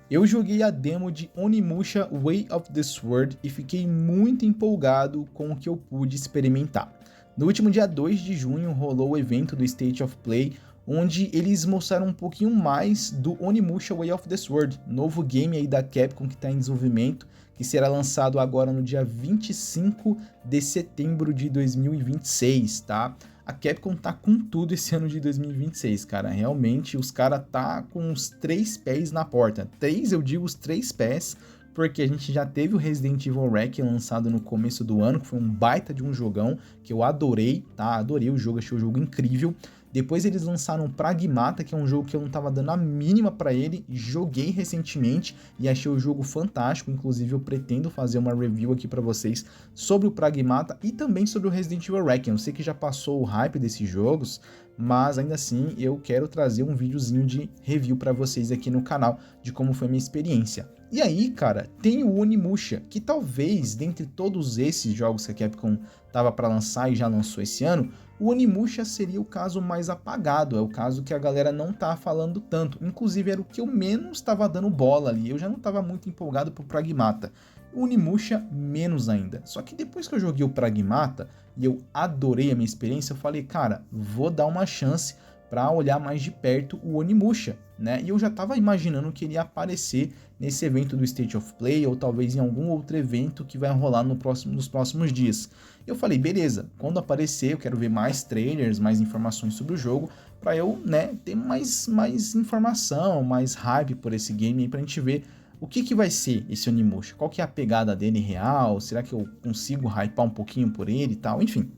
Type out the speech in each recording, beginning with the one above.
Eu joguei a demo de Onimusha Way of the Sword e fiquei muito empolgado com o que eu pude experimentar. No último dia 2 de junho rolou o evento do State of Play, onde eles mostraram um pouquinho mais do Onimusha Way of the Sword, novo game aí da Capcom que está em desenvolvimento, que será lançado agora no dia 25 de setembro de 2026, tá? A Capcom tá com tudo esse ano de 2026, cara. Realmente, os caras tá com os 3 pés na porta. Eu digo os 3 pés, porque a gente já teve o Resident Evil Requiem lançado no começo do ano, que foi um baita de um jogão, que eu adorei, tá? Adorei o jogo, achei o jogo incrível. Depois eles lançaram Pragmata, que é um jogo que eu não tava dando a mínima pra ele, joguei recentemente e achei o jogo fantástico, inclusive eu pretendo fazer uma review aqui pra vocês sobre o Pragmata e também sobre o Resident Evil Requiem. Eu sei que já passou o hype desses jogos, mas ainda assim eu quero trazer um videozinho de review pra vocês aqui no canal de como foi a minha experiência. E aí, cara, tem o Onimusha, que talvez, dentre todos esses jogos que a Capcom tava pra lançar e já lançou esse ano, o Onimusha seria o caso mais apagado, é o caso que a galera não tá falando tanto. Inclusive era o que eu menos estava dando bola ali, eu já não estava muito empolgado pro Pragmata. O Onimusha menos ainda. Só que depois que eu joguei o Pragmata e eu adorei a minha experiência, eu falei, cara, vou dar uma chance para olhar mais de perto o Onimusha, né? E eu já estava imaginando que ele ia aparecer nesse evento do State of Play ou talvez em algum outro evento que vai rolar nos próximos dias. Eu falei, beleza, quando aparecer eu quero ver mais trailers, mais informações sobre o jogo, para eu, né, ter mais informação, mais hype por esse game para a gente ver o que vai ser esse Onimusha, qual que é a pegada dele real, será que eu consigo hypar um pouquinho por ele e tal, enfim,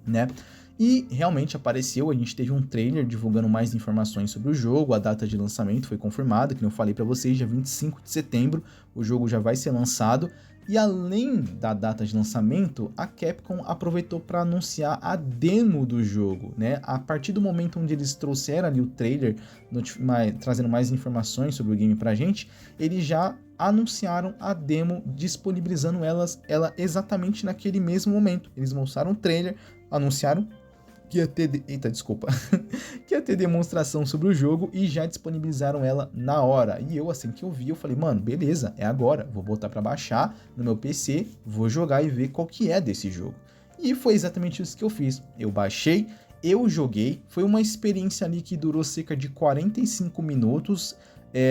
né? E realmente apareceu, a gente teve um trailer divulgando mais informações sobre o jogo, a data de lançamento foi confirmada, que eu falei para vocês, dia 25 de setembro, o jogo já vai ser lançado. E além da data de lançamento, a Capcom aproveitou para anunciar a demo do jogo, né? A partir do momento onde eles trouxeram ali o trailer, trazendo mais informações sobre o game pra gente, eles já anunciaram a demo, disponibilizando ela exatamente naquele mesmo momento. Eles mostraram o trailer, anunciaram que ia ter, que ia ter demonstração sobre o jogo e já disponibilizaram ela na hora. E eu, assim que eu vi, eu falei, mano, beleza, é agora, vou botar para baixar no meu PC, vou jogar e ver qual que é desse jogo. E foi exatamente isso que eu fiz. Eu baixei, eu joguei, foi uma experiência ali que durou cerca de 45 minutos.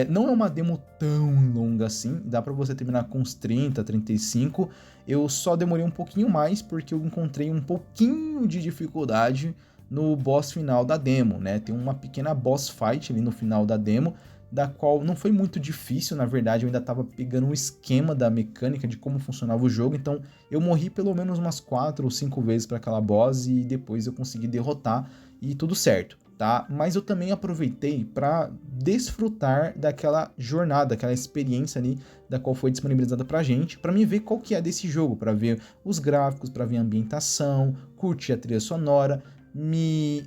Não é uma demo tão longa assim, dá pra você terminar com uns 30, 35. Eu só demorei um pouquinho mais porque eu encontrei um pouquinho de dificuldade no boss final da demo, né? Tem uma pequena boss fight ali no final da demo, da qual não foi muito difícil, na verdade, eu ainda tava pegando um esquema da mecânica de como funcionava o jogo, então eu morri pelo menos umas 4 ou 5 vezes para aquela boss e depois eu consegui derrotar e tudo certo. Tá? Mas eu também aproveitei para desfrutar daquela jornada, aquela experiência ali da qual foi disponibilizada pra gente, para me ver qual que é desse jogo, para ver os gráficos, para ver a ambientação, curtir a trilha sonora,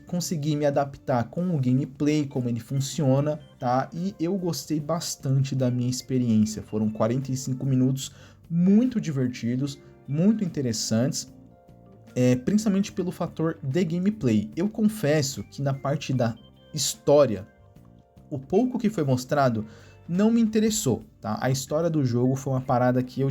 conseguir me adaptar com o gameplay, como ele funciona, tá? E eu gostei bastante da minha experiência. Foram 45 minutos muito divertidos, muito interessantes. Principalmente pelo fator de gameplay. Eu confesso que na parte da história, o pouco que foi mostrado não me interessou, tá? A história do jogo foi uma parada que eu,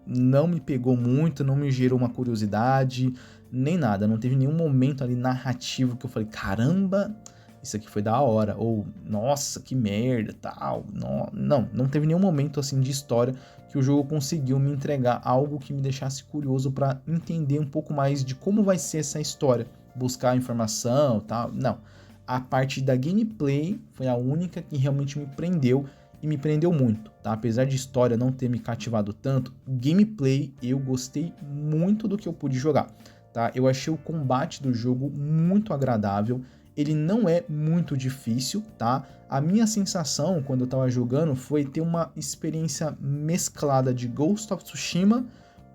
não me pegou muito, não me gerou uma curiosidade, nem nada. Não teve nenhum momento ali narrativo que eu falei, caramba, isso aqui foi da hora, ou nossa, que merda, tal. Não teve nenhum momento assim de história que o jogo conseguiu me entregar algo que me deixasse curioso para entender um pouco mais de como vai ser essa história, buscar informação, tal. Não. A parte da gameplay foi a única que realmente me prendeu e me prendeu muito, tá? Apesar de história não ter me cativado tanto, gameplay eu gostei muito do que eu pude jogar, tá? Eu achei o combate do jogo muito agradável. Ele não é muito difícil, tá? A minha sensação quando eu tava jogando foi ter uma experiência mesclada de Ghost of Tsushima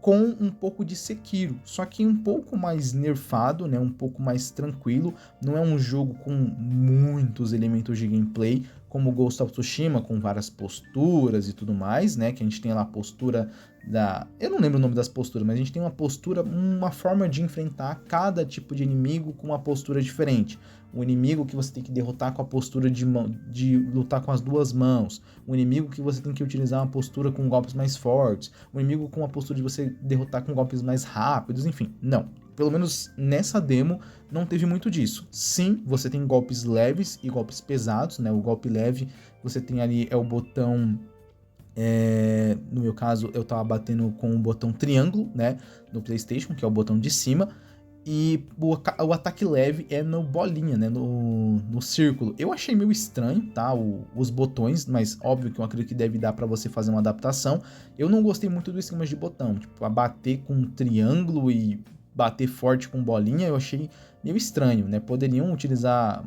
com um pouco de Sekiro, só que um pouco mais nerfado, né? Um pouco mais tranquilo. Não é um jogo com muitos elementos de gameplay como Ghost of Tsushima, com várias posturas e tudo mais, né? Que a gente tem lá a postura da... Eu não lembro o nome das posturas, mas a gente tem uma postura, uma forma de enfrentar cada tipo de inimigo com uma postura diferente. Um inimigo que você tem que derrotar com a postura de lutar com as duas mãos. Um inimigo que você tem que utilizar uma postura com golpes mais fortes. Um inimigo com a postura de você derrotar com golpes mais rápidos, enfim. Não. Pelo menos nessa demo não teve muito disso. Sim, você tem golpes leves e golpes pesados, né? O golpe leve você tem ali é o botão... no meu caso, eu tava batendo com o botão triângulo, né? No PlayStation, que é o botão de cima. E o ataque leve é no bolinha, né? No círculo. Eu achei meio estranho, tá? Os botões, mas óbvio que eu acredito que deve dar pra você fazer uma adaptação. Eu não gostei muito do esquema de botão. Tipo, a bater com triângulo e bater forte com bolinha, eu achei meio estranho, né? Poderiam utilizar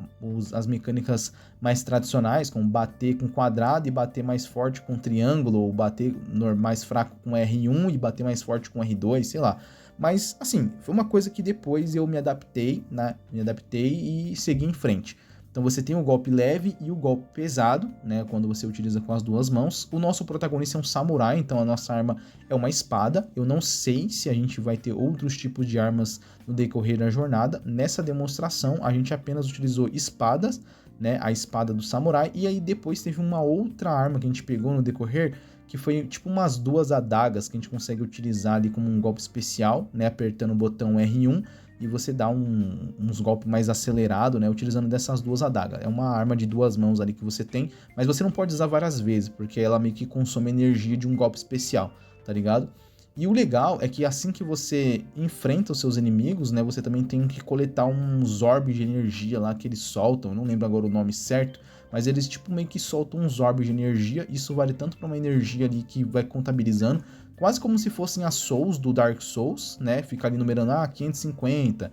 as mecânicas mais tradicionais, como bater com quadrado e bater mais forte com triângulo, ou bater mais fraco com R1 e bater mais forte com R2, sei lá. Mas, assim, foi uma coisa que depois eu me adaptei, né? Me adaptei e segui em frente. Então você tem o golpe leve e o golpe pesado, né? Quando você utiliza com as duas mãos. O nosso protagonista é um samurai, então a nossa arma é uma espada. Eu não sei se a gente vai ter outros tipos de armas no decorrer da jornada. Nessa demonstração, a gente apenas utilizou espadas, né? A espada do samurai. E aí depois teve uma outra arma que a gente pegou no decorrer, que foi tipo umas duas adagas que a gente consegue utilizar ali como um golpe especial, né? Apertando o botão R1 e você dá uns golpes mais acelerados, né? Utilizando dessas duas adagas. É uma arma de duas mãos ali que você tem, mas você não pode usar várias vezes, porque ela meio que consome energia de um golpe especial, tá ligado? E o legal é que assim que você enfrenta os seus inimigos, né? Você também tem que coletar uns orbes de energia lá que eles soltam, eu não lembro agora o nome certo, mas eles tipo meio que soltam uns orbes de energia. Isso vale tanto para uma energia ali que vai contabilizando, quase como se fossem as souls do Dark Souls, né? Fica ali numerando, 550,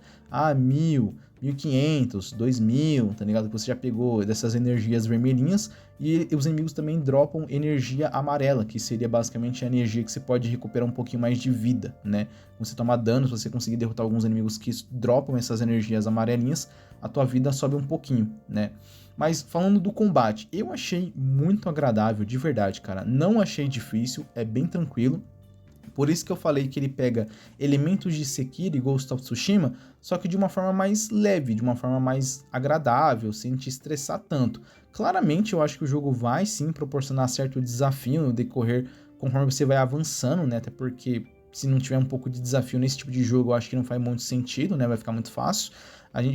1000, 1500, 2000, tá ligado? Que você já pegou dessas energias vermelhinhas. E os inimigos também dropam energia amarela, que seria basicamente a energia que você pode recuperar um pouquinho mais de vida, né? Quando você toma dano, se você conseguir derrotar alguns inimigos que dropam essas energias amarelinhas, a tua vida sobe um pouquinho, né? Mas falando do combate, eu achei muito agradável, de verdade, cara. Não achei difícil, é bem tranquilo. Por isso que eu falei que ele pega elementos de Sekiro e Ghost of Tsushima, só que de uma forma mais leve, de uma forma mais agradável, sem te estressar tanto. Claramente eu acho que o jogo vai sim proporcionar certo desafio no decorrer conforme você vai avançando, né? Até porque se não tiver um pouco de desafio nesse tipo de jogo, eu acho que não faz muito sentido, né? Vai ficar muito fácil.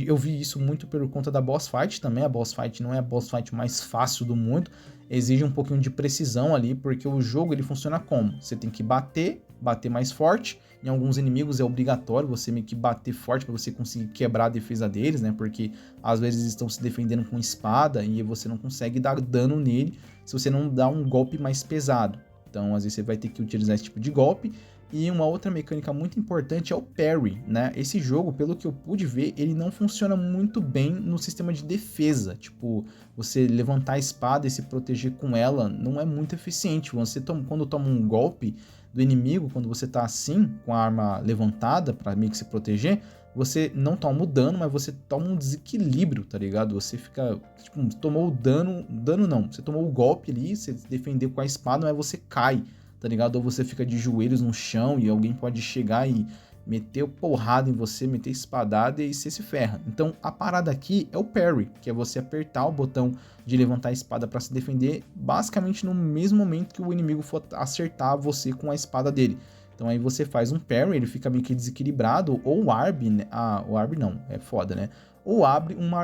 Eu vi isso muito por conta da boss fight também. A boss fight não é a boss fight mais fácil do mundo. Exige um pouquinho de precisão ali, porque o jogo ele funciona como? Você tem que bater mais forte. Em alguns inimigos é obrigatório você meio que bater forte para você conseguir quebrar a defesa deles, né? Porque às vezes estão se defendendo com espada e você não consegue dar dano nele se você não dá um golpe mais pesado. Então, às vezes você vai ter que utilizar esse tipo de golpe. E uma outra mecânica muito importante é o parry, né? Esse jogo, pelo que eu pude ver, ele não funciona muito bem no sistema de defesa. Tipo, você levantar a espada e se proteger com ela não é muito eficiente. Você quando toma um golpe do inimigo, quando você tá assim, com a arma levantada para meio que se proteger, você não toma o dano, mas você toma um desequilíbrio, tá ligado? Você fica, tipo, tomou o dano não, você tomou o golpe ali, você defendeu com a espada, mas você cai, tá ligado? Ou você fica de joelhos no chão e alguém pode chegar e meter porrada em você, meter espadada e você se ferra. Então a parada aqui é o parry, que é você apertar o botão de levantar a espada para se defender, basicamente no mesmo momento que o inimigo for acertar você com a espada dele. Então aí você faz um parry, ele fica meio que desequilibrado, ou o Arb, né? O Arb não, é foda, né? Ou abre uma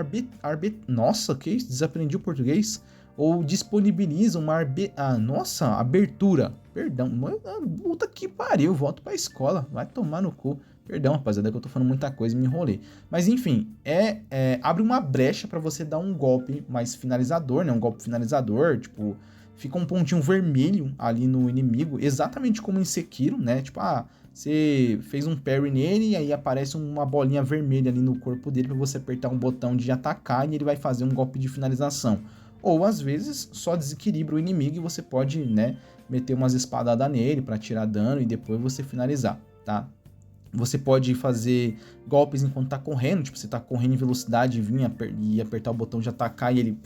nossa, que isso? Desaprendi o português. Ou disponibiliza uma abertura. Perdão, puta que pariu, volto pra escola, vai tomar no cu. Perdão, rapaziada, que eu tô falando muita coisa e me enrolei. Mas enfim, abre uma brecha pra você dar um golpe mais finalizador, né? Um golpe finalizador, tipo, fica um pontinho vermelho ali no inimigo, exatamente como em Sekiro, né? Tipo, você fez um parry nele e aí aparece uma bolinha vermelha ali no corpo dele pra você apertar um botão de atacar e ele vai fazer um golpe de finalização. Ou às vezes só desequilibra o inimigo e você pode, né, meter umas espadadas nele para tirar dano e depois você finalizar, tá? Você pode fazer golpes enquanto tá correndo, tipo, você tá correndo em velocidade e vir e apertar o botão de atacar e ele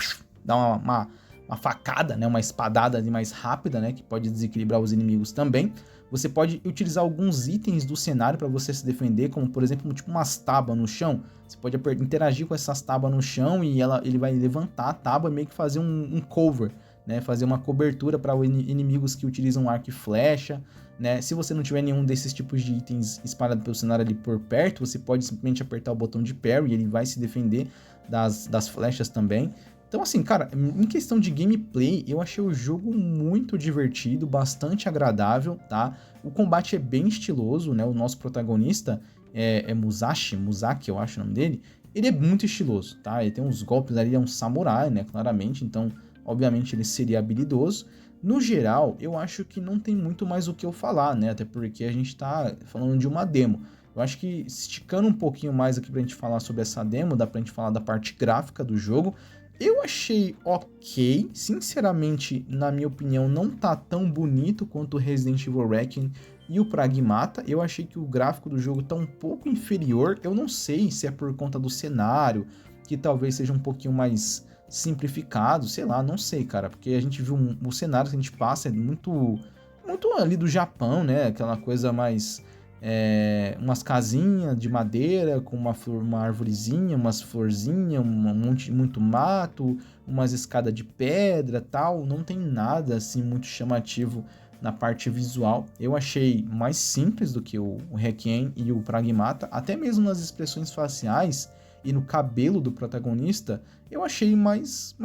dá uma facada, né, uma espadada ali mais rápida, né, que pode desequilibrar os inimigos também. Você pode utilizar alguns itens do cenário para você se defender, como por exemplo, tipo umas tábuas no chão. Você pode interagir com essas tábuas no chão e ele vai levantar a tábua e meio que fazer um cover, né, fazer uma cobertura para inimigos que utilizam arco e flecha, né. Se você não tiver nenhum desses tipos de itens espalhados pelo cenário ali por perto, você pode simplesmente apertar o botão de parry e ele vai se defender das flechas também. Então assim, cara, em questão de gameplay, eu achei o jogo muito divertido, bastante agradável, tá? O combate é bem estiloso, né? O nosso protagonista é Muzaki, eu acho o nome dele. Ele é muito estiloso, tá? Ele tem uns golpes ali, é um samurai, né? Claramente, então, obviamente, ele seria habilidoso. No geral, eu acho que não tem muito mais o que eu falar, né? Até porque a gente tá falando de uma demo. Eu acho que esticando um pouquinho mais aqui pra gente falar sobre essa demo, dá pra gente falar da parte gráfica do jogo. Eu achei ok, sinceramente, na minha opinião, não tá tão bonito quanto o Resident Evil Requiem e o Pragmata. Eu achei que o gráfico do jogo tá um pouco inferior. Eu não sei se é por conta do cenário, que talvez seja um pouquinho mais simplificado, sei lá, não sei, cara, porque a gente viu o cenário que a gente passa é muito ali do Japão, né? Aquela coisa mais umas casinhas de madeira com uma arvorezinha, umas florzinhas, muito mato, umas escadas de pedra, tal. Não tem nada assim muito chamativo na parte visual. Eu achei mais simples do que o Requiem e o Pragmata, até mesmo nas expressões faciais e no cabelo do protagonista, eu achei mais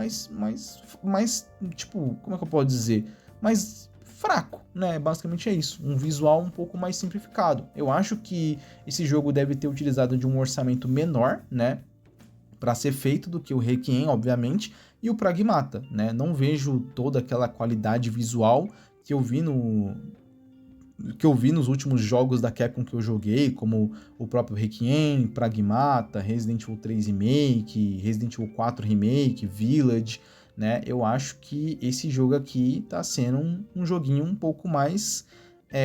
tipo, como é que eu posso dizer? Mais fraco, né? Basicamente é isso, um visual um pouco mais simplificado. Eu acho que esse jogo deve ter utilizado de um orçamento menor, né, para ser feito do que o Requiem, obviamente, e o Pragmata, né? Não vejo toda aquela qualidade visual que eu vi nos últimos jogos da Capcom que eu joguei, como o próprio Requiem, Pragmata, Resident Evil 3 Remake, Resident Evil 4 Remake, Village, né? Eu acho que esse jogo aqui tá sendo um joguinho um pouco mais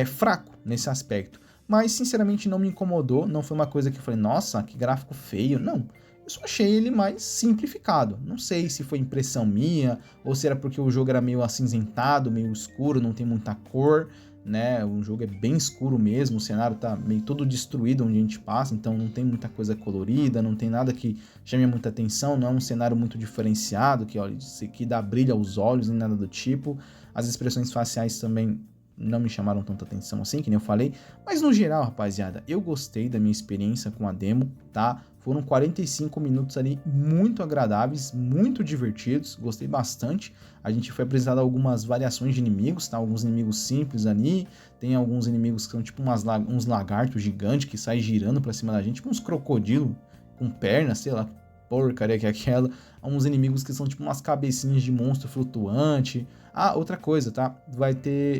fraco nesse aspecto. Mas, sinceramente, não me incomodou, não foi uma coisa que eu falei, nossa, que gráfico feio, não. Eu só achei ele mais simplificado. Não sei se foi impressão minha, ou se era porque o jogo era meio acinzentado, meio escuro, não tem muita cor, né? O jogo é bem escuro mesmo, o cenário tá meio todo destruído onde a gente passa, então não tem muita coisa colorida, não tem nada que chame muita atenção, não é um cenário muito diferenciado, que dá brilho aos olhos, nem nada do tipo. As expressões faciais também não me chamaram tanta atenção assim, que nem eu falei, mas no geral, rapaziada, eu gostei da minha experiência com a demo, tá? Foram 45 minutos ali muito agradáveis, muito divertidos, gostei bastante. A gente foi apresentado algumas variações de inimigos, tá? Alguns inimigos simples ali, tem alguns inimigos que são tipo uns lagartos gigantes que saem girando pra cima da gente, tipo uns crocodilos com pernas, sei lá, porcaria que é aquela. Uns inimigos que são tipo umas cabecinhas de monstro flutuante. Ah, outra coisa, tá?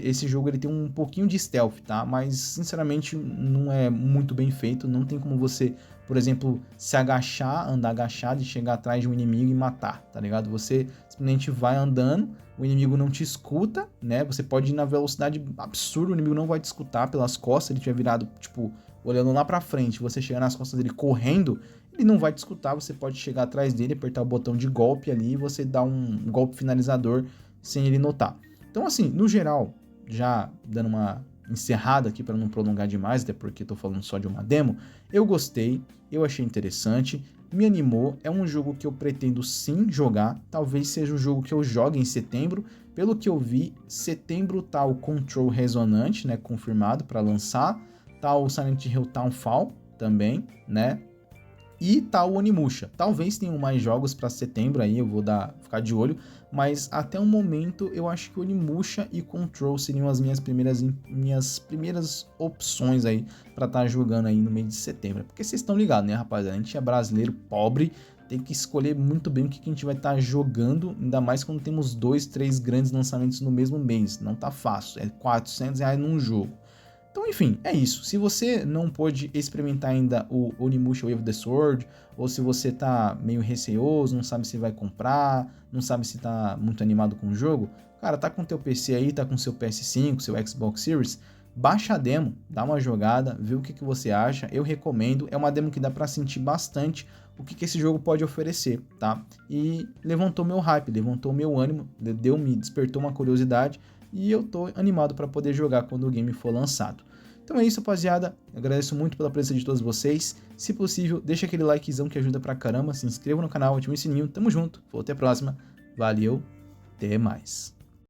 Esse jogo ele tem um pouquinho de stealth, tá? Mas, sinceramente, não é muito bem feito. Não tem como você, por exemplo, se agachar, andar agachado e chegar atrás de um inimigo e matar, tá ligado? Você simplesmente vai andando, o inimigo não te escuta, né? Você pode ir na velocidade absurda, o inimigo não vai te escutar pelas costas, ele tiver virado, tipo, olhando lá pra frente, você chegar nas costas dele correndo, ele não vai te escutar, você pode chegar atrás dele, apertar o botão de golpe ali e você dá um golpe finalizador sem ele notar. Então, assim, no geral, já dando uma encerrada aqui para não prolongar demais, até porque tô falando só de uma demo, eu gostei, eu achei interessante, me animou, é um jogo que eu pretendo sim jogar, talvez seja o jogo que eu jogue em setembro. Pelo que eu vi, setembro tá o Control Resonante, né, confirmado para lançar, tá o Silent Hill Townfall também, né, e tá o Onimusha. Talvez tenham mais jogos para setembro aí, eu vou ficar de olho, mas até o momento eu acho que o Onimusha e Control seriam as minhas primeiras opções aí para estar jogando aí no mês de setembro. Porque vocês estão ligados, né, rapaziada? A gente é brasileiro pobre, tem que escolher muito bem o que a gente vai estar jogando, ainda mais quando temos 2, 3 grandes lançamentos no mesmo mês. Não tá fácil, é R$400 num jogo. Então, enfim, é isso. Se você não pôde experimentar ainda o Onimusha Wave of the Sword, ou se você tá meio receoso, não sabe se vai comprar, não sabe se tá muito animado com o jogo, cara, tá com teu PC aí, tá com seu PS5, seu Xbox Series, baixa a demo, dá uma jogada, vê o que você acha, eu recomendo, é uma demo que dá para sentir bastante o que esse jogo pode oferecer, tá? E levantou meu hype, levantou meu ânimo, me despertou uma curiosidade e eu tô animado para poder jogar quando o game for lançado. Então é isso, rapaziada, eu agradeço muito pela presença de todos vocês, se possível, deixa aquele likezão que ajuda pra caramba, se inscreva no canal, ative o sininho, tamo junto, até a próxima, valeu, até mais.